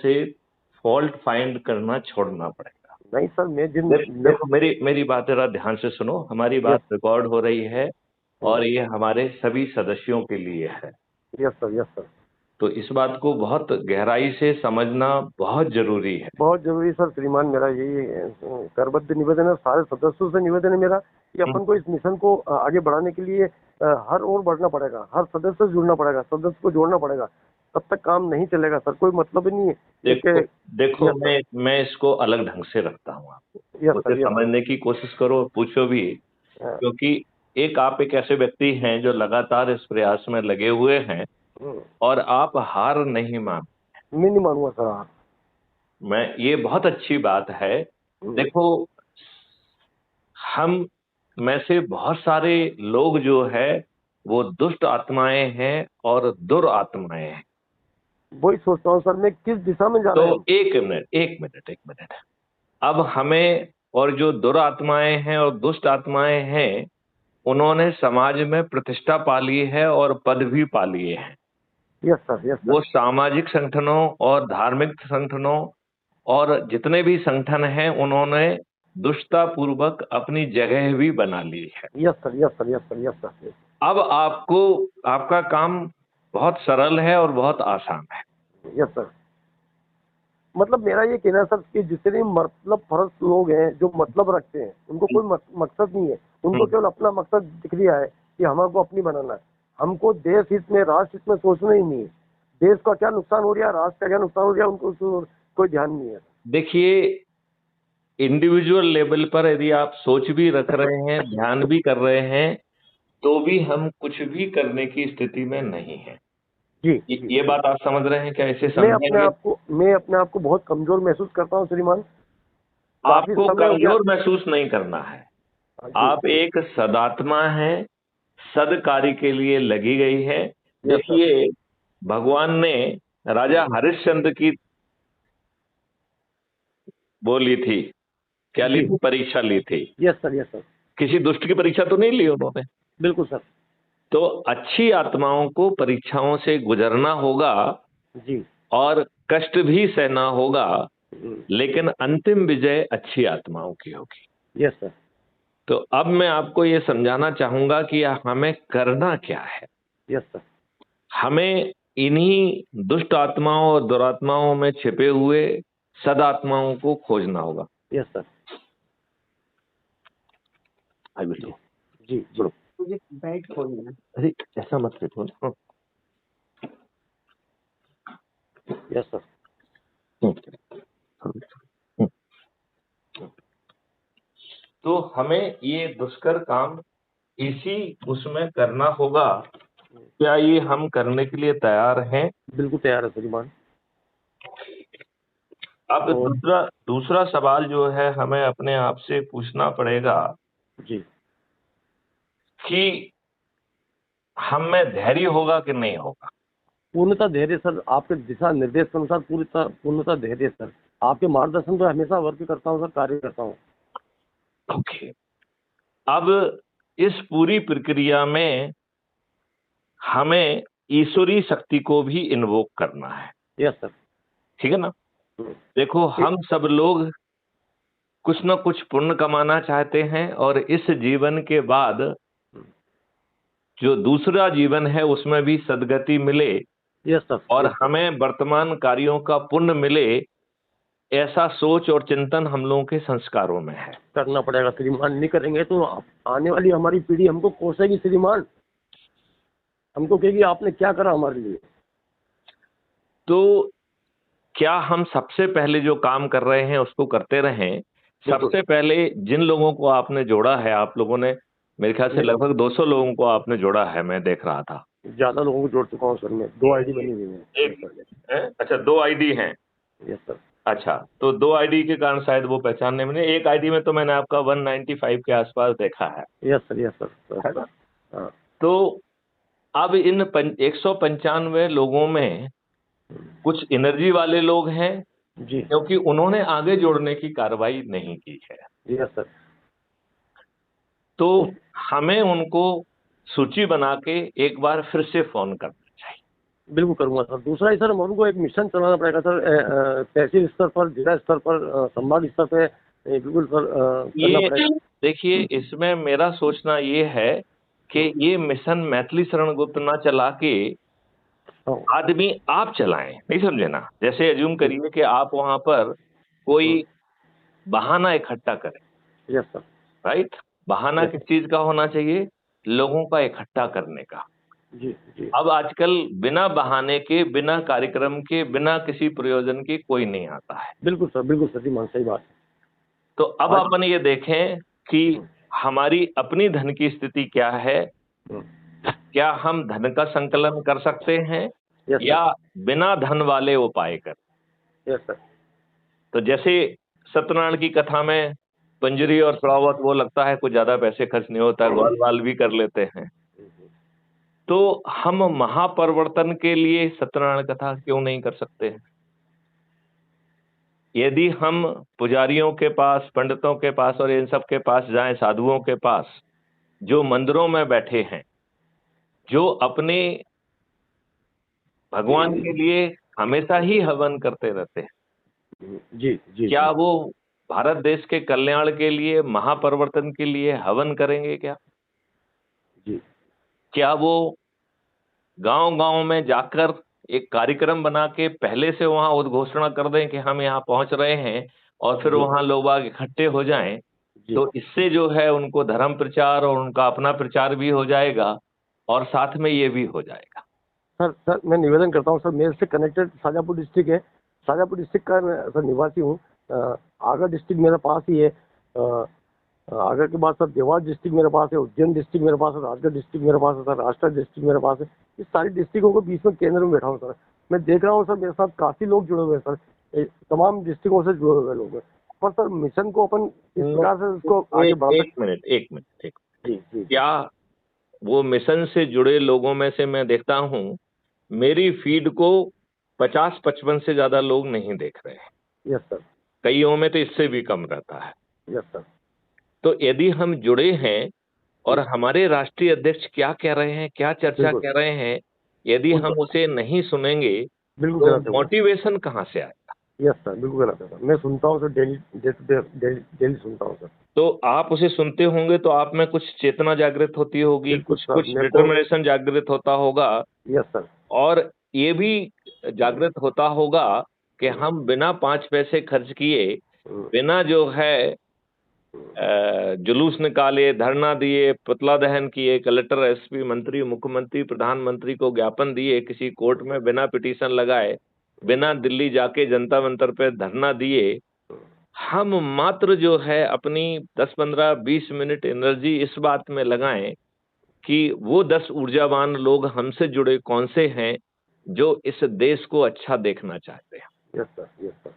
से fault find करना छोड़ना पड़ेगा। नहीं सर, मैं जिन देखो, मेरी मेरी बात जरा ध्यान से सुनो। हमारी यस। बात रिकॉर्ड हो रही है और ये हमारे सभी सदस्यों के लिए है। Yes sir, yes sir. तो इस बात को बहुत गहराई से समझना बहुत जरूरी है। बहुत जरूरी सर श्रीमान, मेरा यही करबद्ध निवेदन है, सारे सदस्यों से निवेदन है मेरा कि अपन को इस मिशन को आगे बढ़ाने के लिए हर ओर बढ़ना पड़ेगा, हर सदस्य से जुड़ना पड़ेगा, सदस्य को जोड़ना पड़ेगा, तब तक काम नहीं चलेगा सर। कोई मतलब ही नहीं है देखो देखो, यस सर। मैं इसको अलग ढंग से रखता हूँ। आपको यस मुझे सर, यस सर। समझने की कोशिश करो, पूछो भी। हाँ, क्योंकि आप एक ऐसे व्यक्ति हैं जो लगातार इस प्रयास में लगे हुए हैं और आप हार नहीं मान। मैं नहीं मानूंगा सर हाँ। मैं ये बहुत अच्छी बात है। हम्म, देखो, हम में से बहुत सारे लोग जो है वो दुष्ट आत्माएं हैं और दुरात्माएं हैं। वही सोचता हूँ सर, मैं किस दिशा में जा तो रहे हैं हम। एक मिनट, एक मिनट, एक मिनट। अब हमें, और जो दुरात्माएं हैं और दुष्ट आत्माएं हैं, उन्होंने समाज में प्रतिष्ठा पा ली है और पद भी पा लिए हैं। यस सर, यस वो सर। सामाजिक संगठनों और धार्मिक संगठनों और जितने भी संगठन हैं, उन्होंने दुष्टता पूर्वक अपनी जगह भी बना ली है। Yes sir, yes sir, yes sir, yes sir. अब आपको, आपका काम बहुत सरल है और बहुत आसान है। Yes sir. मतलब मेरा ये कहना है सर कि जितने मतलब फर्ज लोग हैं जो मतलब रखते हैं, उनको कोई मकसद नहीं है। उनको हम्म। केवल अपना मकसद दिख रिया है कि हमारे को अपनी बनाना है। हमको देश हित में, राष्ट्र हित में सोचना ही नहीं है। देश का क्या नुकसान हो रहा है, राष्ट्र का क्या नुकसान हो रहा है, उनको कोई ध्यान नहीं है। देखिए, इंडिविजुअल लेवल पर यदि आप सोच भी रख रहे हैं, ध्यान भी कर रहे हैं, तो भी हम कुछ भी करने की स्थिति में नहीं है। जी जी ये जी। बात आप समझ रहे हैं क्या? इसे समझेंगे। मैं अपने आप को बहुत कमजोर महसूस करता हूँ श्रीमान। काफी आपको समय हो गया। कमजोर महसूस नहीं करना है। हाँ, जी आप जी। एक सदात्मा हैं, सदकार्य के लिए लगी गई है। Yes sir. देखिए, भगवान ने राजा हरिश्चंद्र की वो ली थी, क्या ली जी। थी, परीक्षा ली थी। Yes sir, yes sir. किसी दुष्ट की परीक्षा तो नहीं ली उन्होंने। बिल्कुल सर। तो अच्छी आत्माओं को परीक्षाओं से गुजरना होगा जी। और कष्ट भी सहना होगा, हम्म, लेकिन अंतिम विजय अच्छी आत्माओं की होगी। Yes sir. तो अब मैं आपको ये समझाना चाहूंगा कि हमें करना क्या है। Yes sir. हमें इन्हीं दुष्ट आत्माओं और दुरात्माओं में छिपे हुए सदात्माओं को खोजना होगा। Yes sir. आई जी बेटो, जी जी। छोड़ो। मुझे बैठ खोलना है। अरे, ऐसा मत देखो ना। Yes sir. हम्म। तो हमें ये दुष्कर काम इसी उसमें करना होगा। क्या ये हम करने के लिए तैयार हैं? बिल्कुल तैयार है श्रीमान। अब और दूसरा दूसरा सवाल जो है हमें अपने आप से पूछना पड़ेगा जी। कि हम में धैर्य होगा कि नहीं होगा। पूर्णतः धैर्य सर, आपके दिशा निर्देश के अनुसार पूर्णतः धैर्य सर। आपके मार्गदर्शन पर हमेशा वर्क करता हूँ सर, कार्य करता हूँ। ओके। अब इस पूरी प्रक्रिया में हमें ईश्वरीय शक्ति को भी इन्वोक करना है। Yes sir. ठीक है ना? हम्म, देखो, ए- हम सब लोग कुछ न कुछ पुण्य कमाना चाहते हैं और इस जीवन के बाद जो दूसरा जीवन है उसमें भी सदगति मिले यस सर, और यस सर। हमें वर्तमान कार्यों का पुण्य मिले, ऐसा सोच और चिंतन हम लोगों के संस्कारों में है। करना पड़ेगा श्रीमान, नहीं करेंगे तो आने वाली हमारी पीढ़ी हमको कोसेगी श्रीमान। हमको कहेगी आपने क्या करा हमारे लिए। तो क्या हम सबसे पहले जो काम कर रहे हैं उसको करते रहें? बिल्कुल। सबसे पहले जिन लोगों को आपने जोड़ा है, आप लोगों ने मेरे ख्याल से मैं लगभग 200 लोगों को आपने जोड़ा है, मैं देख रहा था। ज्यादा लोगों को जोड़ चुका हूँ सर, मैं 2 आईडी बनी हुई है। यस एक सर। अच्छा, 2 आईडी हैं। Yes sir. अच्छा, तो 2 आईडी के कारण शायद वो पहचानने में नहीं, एक आईडी में तो मैंने आपका 195 के आसपास देखा है। Yes sir, yes sir, yes है सर। ना? हाँ। तो अब इन 195 लोगों में कुछ एनर्जी वाले लोग हैं, जी। क्योंकि उन्होंने आगे जोड़ने की कार्रवाई नहीं की है। Yes sir. तो उस हमें उनको सूची बना के एक बार फिर से फोन करना चाहिए। बिल्कुल करूंगा सर। दूसरा ही सर, हम उनको एक मिशन चलाना पड़ेगा सर, तहसील स्तर पर, जिला स्तर पर, संभाग स्तर पे, बिल्कुल सर करना ये पड़ेगा। देखिए, इसमें मेरा सोचना ये है कि ये मिशन मैथिली शरण गुप्त ना चला के हाँ। आदमी आप चलाएं, नहीं समझे ना। जैसे अज्यूम जी। करिए कि आप वहां पर कोई बहाना इकट्ठा करें, यस सर। राइट। बहाना यस किस सर। चीज का होना चाहिए? लोगों का इकट्ठा करने का। जी जी। अब आजकल बिना बहाने के, बिना कार्यक्रम के, बिना किसी प्रयोजन के कोई नहीं आता है। बिल्कुल सर जी, मान सही बात। तो अब आज। अपन ये देखें कि हमारी अपनी धन की स्थिति क्या है। क्या हम धन का संकलन कर सकते हैं यस सर। या बिना धन वाले उपाय कर। Yes sir. तो जैसे सत्यनारायण की कथा में पंजरी और सड़ावत, वो लगता है कुछ ज्यादा पैसे खर्च नहीं होता, ग्वाल वाल भी कर लेते हैं। तो हम महापरिवर्तन के लिए सत्यनारायण कथा क्यों नहीं कर सकते हैं? यदि हम पुजारियों के पास, पंडितों के पास और इन सब के पास जाएं, साधुओं के पास, जो मंदिरों में बैठे हैं, जो अपने भगवान के लिए हमेशा ही हवन करते रहते हैं, जी जी क्या जी। वो भारत देश के कल्याण के लिए, महापरिवर्तन के लिए हवन करेंगे क्या? जी। क्या वो गांव गांव में जाकर एक कार्यक्रम बना के पहले से वहां उद्घोषणा कर दें कि हम यहाँ पहुंच रहे हैं, और फिर जी वहां लोग बाग इकट्ठे हो जाएं? जी। तो इससे जो है उनको धर्म प्रचार और उनका अपना प्रचार भी हो जाएगा, और साथ में ये भी हो जाएगा। सर मैं निवेदन करता हूँ सर, मेरे से कनेक्टेड शाजापुर डिस्ट्रिक्ट है। शाजापुर डिस्ट्रिक्ट का मैं सर निवासी हूँ। आगरा डिस्ट्रिक्ट मेरे पास ही है। आगरा के बाद सर देवास डिस्ट्रिक्ट मेरे पास है, उज्जैन डिस्ट्रिक्ट मेरे पास है, राजगढ़ डिस्ट्रिक्ट मेरे पास है सर, राजगढ़ डिस्ट्रिक्ट मेरे पास है। इस सारी डिस्ट्रिक्टों को बीच में केंद्र में बैठा हूँ सर। मैं देख रहा हूँ सर, मेरे साथ काफी लोग जुड़े हुए हैं सर, तमाम डिस्ट्रिक्टों से जुड़े हुए लोग हैं। पर सर मिशन को अपन इस प्रकार से उसको आगे एक बढ़ा एक सकते। मिनट, एक मिनट, एक। जी जी जी। क्या वो मिशन से जुड़े लोगों में से मैं देखता हूं, मेरी फीड को 50-55 से ज्यादा लोग नहीं देख रहे हैं। Yes sir. कईयों में तो इससे भी कम रहता है। Yes sir. तो यदि हम जुड़े हैं और जी। हमारे राष्ट्रीय अध्यक्ष क्या कह रहे हैं, क्या चर्चा बिल्कुल। कर रहे हैं, यदि उन हम पर उसे नहीं सुनेंगे बिल्कुल तो गलत है वो। मोटिवेशन कहाँ से आए? यस सर, बिल्कुल गलत है सर। मैं सुनता हूँ sir, daily day to day, daily daily सुनता हूँ सर। तो आप उसे सुनते होंगे तो आप में कुछ चेतना जागृत होती होगी, बिल्कुल कुछ सर, कुछ मेरे को। डिटर्मिनेशन जागृत होता होगा, यस सर। और ये भी जागृत होता होगा कि हम बिना 5 पैसे खर्च किए, बिना जो है जुलूस निकाले, धरना दिए, पुतला दहन किए, कलेक्टर, एसपी, मंत्री, मुख्यमंत्री, प्रधानमंत्री को ज्ञापन दिए, किसी कोर्ट में बिना पिटीशन लगाए, बिना दिल्ली जाके जनता मंतर पे धरना दिए, हम मात्र जो है अपनी 10-15-20 मिनट एनर्जी इस बात में लगाएं कि वो 10 ऊर्जावान लोग हमसे जुड़े कौन से हैं जो इस देश को अच्छा देखना चाहते हैं। Yes sir. Yes sir.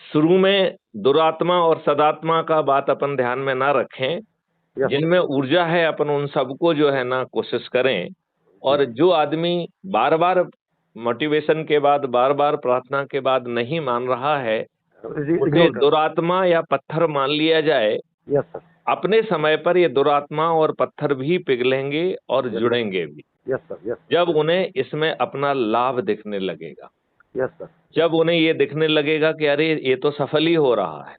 शुरू में दुरात्मा और सदात्मा का बात अपन ध्यान में ना रखें। Yes sir. जिनमें ऊर्जा है अपन उन सबको जो है ना कोशिश करें। जी और जो आदमी बार बार मोटिवेशन के बाद, बार बार प्रार्थना के बाद नहीं मान रहा है, उसे इग्नोर कर। दुरात्मा या पत्थर मान लिया जाए। Yes sir. अपने समय पर ये दुरात्मा और पत्थर भी पिघलेंगे और यस। जुड़ेंगे भी, यस सर। यस जब उन्हें इसमें अपना लाभ दिखने लगेगा। Yes sir. जब उन्हें ये दिखने लगेगा कि अरे ये तो सफल ही हो रहा है,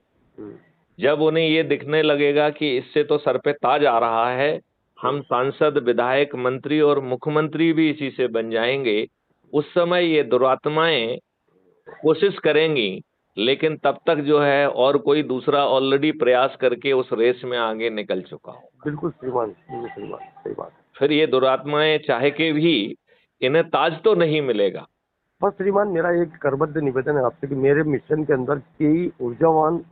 जब उन्हें ये दिखने लगेगा कि इससे तो सर पे ताज आ रहा है, हम सांसद, विधायक, मंत्री और मुख्यमंत्री भी इसी से बन जाएंगे, उस समय ये दुरात्माएं कोशिश करेंगी। लेकिन तब तक जो है और कोई दूसरा ऑलरेडी प्रयास करके उस रेस में आगे निकल चुका हो। बिल्कुल श्रीमान, बिल्कुल सही बात, सही बात। फिर ये दुरात्माएं चाहे के भी इन्हें ताज तो नहीं मिलेगा। बस श्रीमान, मेरा एक करबद्ध निवेदन है आपसे कि मेरे मिशन के अंदर कई ऊर्जावान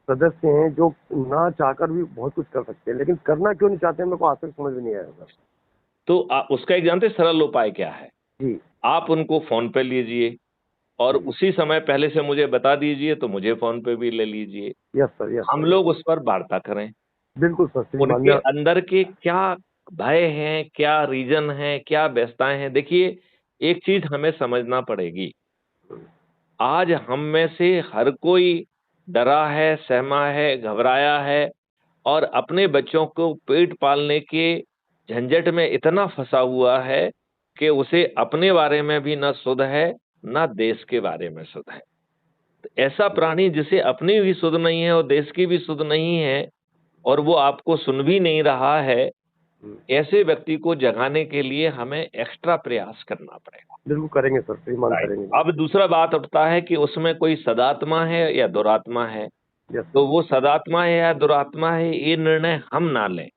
सदस्य हैं जो ना चाहकर भी बहुत कुछ कर सकते हैं, लेकिन करना क्यों नहीं चाहते हैं, मेरे को आज तक समझ में नहीं आया सर। तो उसका एक जानते सरल उपाय क्या है? जी। आप उनको फोन पे लीजिए और उसी समय पहले से मुझे बता दीजिए, तो मुझे फोन पे भी ले लीजिए। Yes sir. यस हम सर। लोग उस पर वार्ता करें। बिल्कुल सर श्रीमान। उनके अंदर के क्या भय हैं, क्या रीजन हैं, क्या व्यस्तताएं हैं। देखिए, एक चीज हमें समझना पड़ेगी। आज हम में से हर कोई डरा है, सहमा है, घबराया है, और अपने बच्चों को पेट पालने के झंझट में इतना फंसा हुआ है कि उसे अपने बारे में भी न सुध है, न देश के बारे में सुध है। तो ऐसा प्राणी जिसे अपनी भी सुध नहीं है और देश की भी सुध नहीं है और वो आपको सुन भी नहीं रहा है, ऐसे व्यक्ति को जगाने के लिए हमें एक्स्ट्रा प्रयास करना पड़ेगा। बिल्कुल करेंगे सर, श्रीमान राइट। करेंगे। अब दूसरा बात उठता है कि उसमें कोई सदात्मा है या दुरात्मा है। यस तो सर। वो सदात्मा है या दुरात्मा है, ये निर्णय हम ना लें,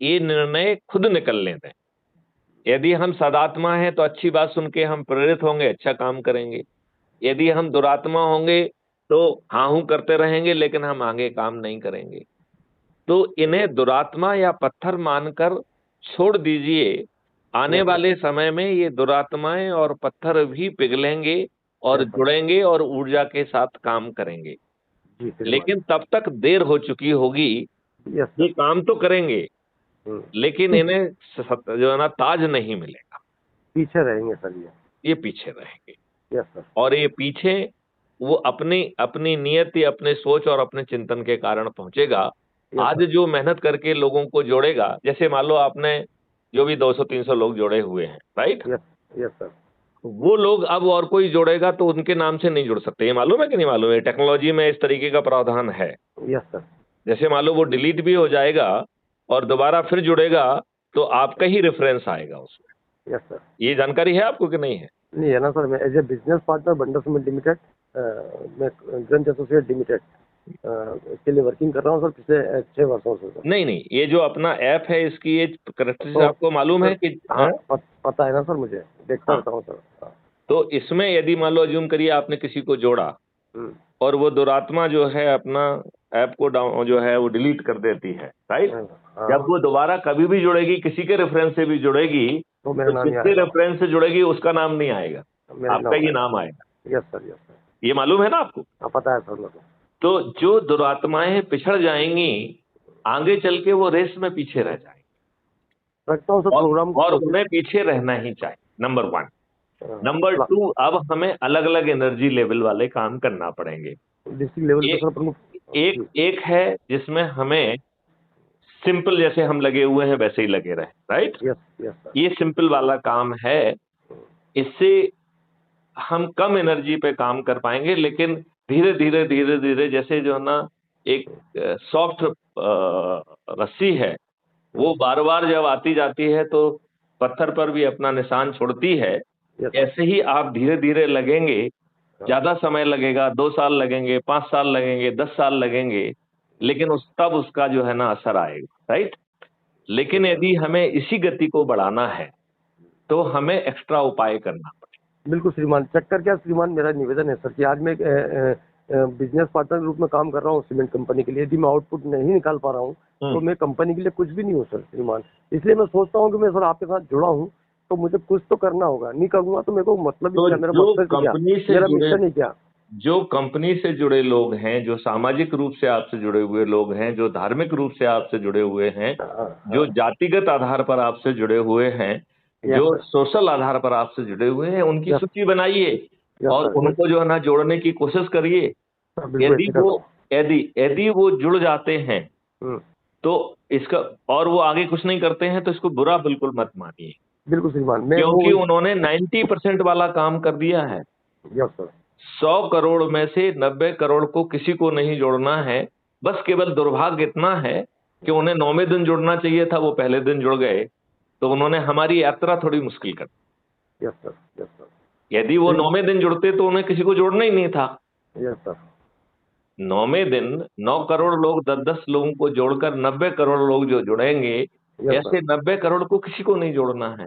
ये निर्णय खुद निकलने दें। यदि हम सदात्मा हैं तो अच्छी बात सुन के हम प्रेरित होंगे, अच्छा काम करेंगे। यदि हम दुरात्मा होंगे तो हाँ हूं करते रहेंगे, लेकिन हम आगे काम नहीं करेंगे। तो इन्हें दुरात्मा या पत्थर मानकर छोड़ दीजिए। आने वाले समय में ये दुरात्माएं और पत्थर भी पिघलेंगे और यस सर। जुड़ेंगे और ऊर्जा के साथ काम करेंगे। जी श्रीमान। लेकिन तब तक देर हो चुकी होगी। यस ये सर। काम तो करेंगे, लेकिन इन्हें जो है ना ताज नहीं मिलेगा। पीछे रहेंगे सर ये पीछे रहेंगे। Yes sir. और ये पीछे वो अपनी अपनी नियति, अपने सोच और अपने चिंतन के कारण पहुंचेगा। आज जो मेहनत करके लोगों को जोड़ेगा, जैसे मान लो आपने जो भी 200-300 लोग जोड़े हुए हैं, राइट। Yes yes sir. वो लोग अब और कोई जोड़ेगा तो उनके नाम से नहीं जुड़ सकते। ये मालूम है कि नहीं मालूम है? टेक्नोलॉजी में इस तरीके का प्रावधान है। Yes sir. जैसे मान लो वो डिलीट भी हो जाएगा और दोबारा फिर जुड़ेगा तो आपका ही रेफरेंस आएगा उसमें। Yes sir. ये जानकारी है आपको कि नहीं है? नहीं है ना सर। मैं as a business partner bundle cement limited, मैं ग्रंथ एसोसिएट लिमिटेड के लिए वर्किंग कर रहा हूँ सर पिछले 6 वर्षों से सर। नहीं नहीं, ये जो अपना ऐप है इसकी ये करेक्टरी तो आपको मालूम है कि हाँ, पता है ना सर, मुझे देखता हाँ। रहता हूँ सर। हाँ। तो इसमें यदि मान लो अज्यूम करिए आपने किसी को जोड़ा और वो दुरात्मा जो है अपना ऐप को डाउन जो है वो डिलीट कर देती है, राइट। हाँ। जब वो दोबारा कभी भी जुड़ेगी, किसी के रेफरेंस से भी जुड़ेगी, तो मेरा नाम नहीं जिसके आएगा। रेफरेंस से जुड़ेगी उसका नाम नहीं आएगा, मेरा आपका ही नाम आएगा। Yes sir. Yes sir. ये मालूम है ना आपको? हाँ, पता है सर मेरे को। तो जो दुरात्माएं पिछड़ जाएंगी, आगे चल के वो रेस में पीछे रह जाएंगी। रखता हूँ सर प्रोग्राम और उन्हें पीछे रहना ही चाहिए, नंबर 1। नंबर 2, अब हमें अलग अलग एनर्जी लेवल वाले काम करना पड़ेंगे। डिस्ट्रिक्ट लेवल पे सर प्रमुख एक है जिसमें हमें सिंपल, जैसे हम लगे हुए हैं वैसे ही लगे रहे, राइट। Yes yes sir. ये सिंपल वाला काम है। इससे हम कम एनर्जी पे काम कर पाएंगे, लेकिन धीरे धीरे धीरे धीरे जैसे जो है ना एक सॉफ्ट रस्सी है, वो बार बार जब आती जाती है तो पत्थर पर भी अपना निशान छोड़ती है। ऐसे ही आप धीरे धीरे लगेंगे। ज्यादा समय लगेगा, 2 साल लगेंगे, 5 साल लगेंगे, 10 साल लगेंगे, लेकिन तब उसका जो है ना असर आएगा, राइट। लेकिन यदि हमें इसी गति को बढ़ाना है तो हमें एक्स्ट्रा उपाय करना पड़ेगा। बिल्कुल श्रीमान। चक्कर क्या श्रीमान, मेरा निवेदन है सर कि आज मैं बिजनेस पार्टनर के रूप में काम कर रहा हूँ सीमेंट कंपनी के लिए। यदि मैं आउटपुट नहीं निकाल पा रहा हूँ तो मैं कंपनी के लिए कुछ भी नहीं हूँ सर श्रीमान। इसलिए मैं सोचता हूँ कि मैं सर आपके साथ जुड़ा हूँ तो मुझे कुछ तो करना होगा। नहीं करूंगा तो मेरे को मतलब ही क्या, मेरा मकसद क्या, मेरा मिशन ही क्या। जो कंपनी से जुड़े लोग हैं, जो सामाजिक रूप से आपसे जुड़े हुए लोग हैं, जो धार्मिक रूप से आपसे जुड़े हुए हैं, जो जातिगत आधार पर आपसे जुड़े हुए हैं, जो सोशल आधार पर आपसे जुड़े हुए हैं, उनकी सूची बनाइए और उनको जो है ना जोड़ने की कोशिश करिए। यदि वो जुड़ जाते हैं तो इसका, और वो आगे कुछ नहीं करते हैं तो इसको बुरा बिल्कुल मत मानिए। बिल्कुल श्रीमान। क्योंकि उन्होंने 90% वाला काम कर दिया है। Yes sir. 100 करोड़ में से 90 करोड़ को किसी को नहीं जोड़ना है। बस केवल दुर्भाग्य इतना है कि उन्हें 9वें दिन जुड़ना चाहिए था, वो पहले दिन जुड़ गए, तो उन्होंने हमारी यात्रा थोड़ी मुश्किल कर दी। Yes sir. Yes sir. यदि वो 9वें दिन जुड़ते तो उन्हें किसी को जोड़ना ही नहीं था। Yes sir. 9वें दिन 9 करोड़ लोग 10-10 लोगों को जोड़कर 90 करोड़ लोग जो जुड़ेंगे, ऐसे 90 करोड़ को किसी को नहीं जोड़ना है।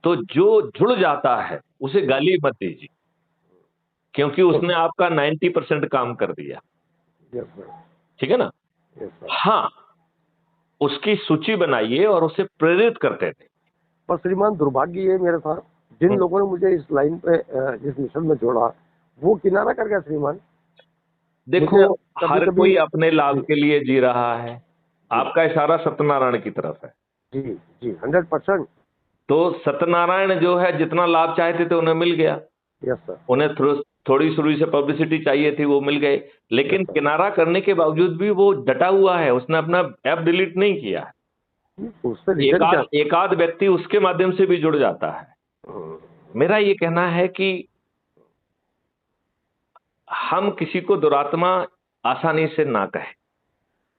तो जो जुड़ जाता है उसे गाली मत दीजिए, क्योंकि उसने आपका 90% काम कर दिया। ठीक है ना? हाँ, उसकी सूची बनाइए और उसे प्रेरित करते थे। पर श्रीमान दुर्भाग्य ये मेरे साथ, जिन लोगों ने मुझे इस लाइन पे जिस मिशन में जोड़ा वो किनारा कर गया श्रीमान। देखो, हर कोई अपने लाभ के लिए जी रहा है। आपका इशारा सत्यनारायण की तरफ है। जी जी 100%। तो सत्यनारायण जो है जितना लाभ चाहते थे उन्हें मिल गया। Yes sir. उन्हें थोड़ी शुरू से पब्लिसिटी चाहिए थी, वो मिल गए, लेकिन किनारा करने के बावजूद भी वो डटा हुआ है, उसने अपना ऐप डिलीट नहीं किया है। एक आध व्यक्ति उसके माध्यम से भी जुड़ जाता है। मेरा ये कहना है कि हम किसी को दुरात्मा आसानी से ना कहें।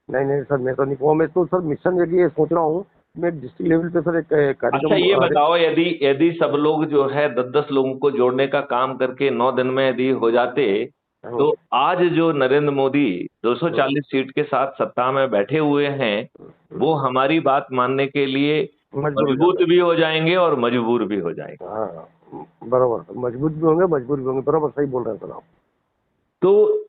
नहीं नहीं सर, मैं तो नहीं कहूँगा। मैं तो सर मिशन ये सोच रहा हूँ, मैं डिस्ट्रिक्ट लेवल पे सर एक अच्छा कार्यक्रम ये बताओ, यदि यदि सब लोग जो है 10-10 लोगों को जोड़ने का काम करके 9 दिन में यदि हो जाते, तो आज जो नरेंद्र मोदी 240 सीट के साथ सत्ता में बैठे हुए हैं, वो हमारी बात मानने के लिए मजबूर हो मजबूत जाता भी हो जाएंगे और मजबूर भी हो जाएंगे। है। हाँ बराबर, मजबूत भी होंगे, मजबूर भी होंगे, बराबर सही बोल रहे हैं सर आप। तो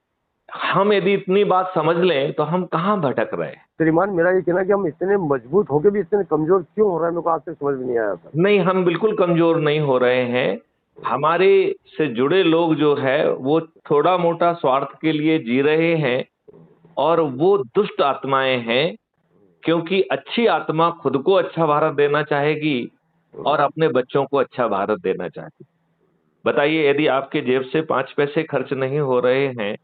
हम यदि इतनी बात समझ लें तो हम कहाँ भटक रहे हैं। श्रीमान मेरा ये कहना है कि हम इतने मजबूत होके भी इतने कमजोर क्यों हो रहे हैं, मेरे को आज तक समझ में नहीं आया सर। नहीं, हम बिल्कुल कमजोर नहीं हो रहे हैं। हमारे से जुड़े लोग जो है वो थोड़ा मोटा स्वार्थ के लिए जी रहे हैं, और वो दुष्ट आत्माएं हैं, क्योंकि अच्छी आत्मा खुद को अच्छा भारत देना चाहेगी और अपने बच्चों को अच्छा भारत देना चाहेगी। बताइए, यदि आपके जेब से 5 पैसे खर्च नहीं हो रहे हैं,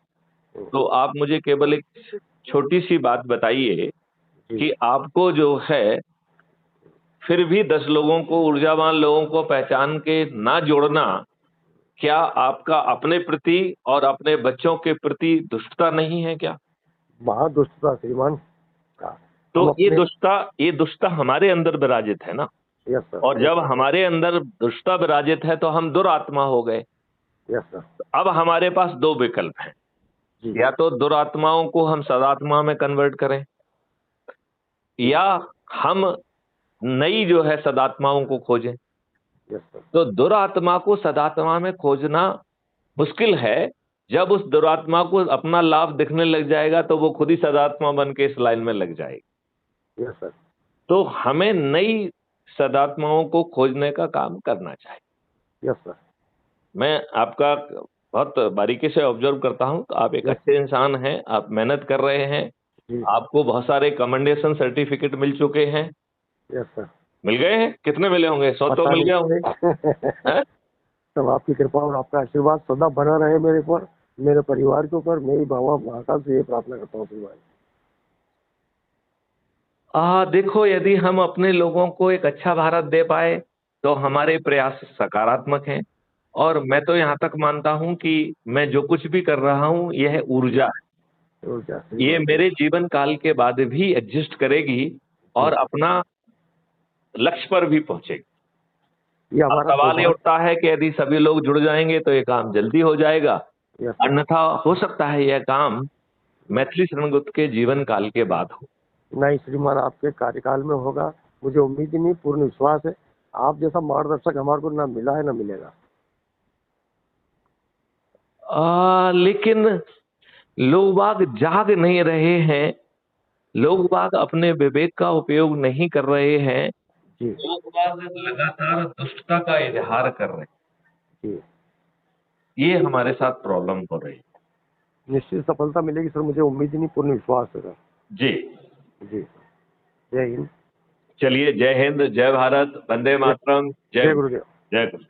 तो आप मुझे केवल एक छोटी सी बात बताइए जी कि आपको जो है फिर भी 10 लोगों को, ऊर्जावान लोगों को पहचान के ना जोड़ना, क्या आपका अपने प्रति और अपने बच्चों के प्रति दुष्टता नहीं है क्या? महादुष्टता श्रीमान। तो हम अपने ये दुष्टता हमारे अंदर विराजित है ना। यस सर, और जब हमारे अंदर दुष्टता विराजित है तो हम दुरात्मा हो गए। Yes sir. अब हमारे पास 2 विकल्प हैं, जी या तो दुरात्माओं को हम सदात्मा में कन्वर्ट करें, जी या हम नई जो है सदात्माओं को खोजें। Yes sir. तो दुरात्मा को सदात्मा में खोजना मुश्किल है। जब उस दुरात्मा को अपना लाभ दिखने लग जाएगा तो वो खुद ही सदात्मा बन के इस लाइन में लग जाएगी। Yes sir. तो हमें नई सदात्माओं को खोजने का काम करना चाहिए। Yes sir. मैं आपका बहुत बारीकी से ऑब्जर्व करता हूं, तो आप एक यस अच्छे इंसान हैं, आप मेहनत कर रहे हैं, जी आपको बहुत सारे कमेंडेशन सर्टिफिकेट मिल चुके हैं। Yes sir. मिल गए हैं? कितने मिले होंगे? 100 तो पता मिल गए होंगे। नहीं। हैं? सब आपकी कृपा और आपका आशीर्वाद सदा बना रहे मेरे ऊपर, मेरे परिवार के ऊपर। मेरी बाबा महाकाल से ये प्रार्थना करता हूँ श्रीमान। देखो, यदि हम अपने लोगों को एक अच्छा भारत दे पाए तो हमारे प्रयास सकारात्मक हैं। और मैं तो यहाँ तक मानता हूँ कि मैं जो कुछ भी कर रहा हूँ यह ऊर्जा है, तो क्या ये श्रीमान। मेरे जीवन काल के बाद भी एग्जिस्ट करेगी और जी, अपना लक्ष्य पर भी पहुंचेगी। ये अब हमारा सवाल ये सौभाग्य। उठता है कि यदि सभी लोग जुड़ जाएंगे तो ये काम जल्दी हो जाएगा, यस सर। अन्यथा हो सकता है यह काम मैथिली शरणगुप्त के जीवन काल के बाद हो। नहीं श्रीमान, आपके कार्यकाल में होगा, मुझे उम्मीद ही नहीं, पूर्ण विश्वास है। आप जैसा मार्गदर्शक हमारे को ना मिला है ना मिलेगा। लेकिन लोग बाग जाग नहीं रहे हैं, लोग बाग अपने विवेक का उपयोग नहीं कर रहे हैं, जी लोग बाग लगातार दुष्टता का इजहार कर रहे हैं। जी। ये हमारे साथ प्रॉब्लम हो रही है। निश्चित सफलता मिलेगी सर, मुझे उम्मीद ही नहीं, पूर्ण विश्वास है सर। जी। जी। जय हिंद। चलिए, जय हिंद, जय भारत, वंदे जय मातरम, जय गुरुदेव। जय गुरु।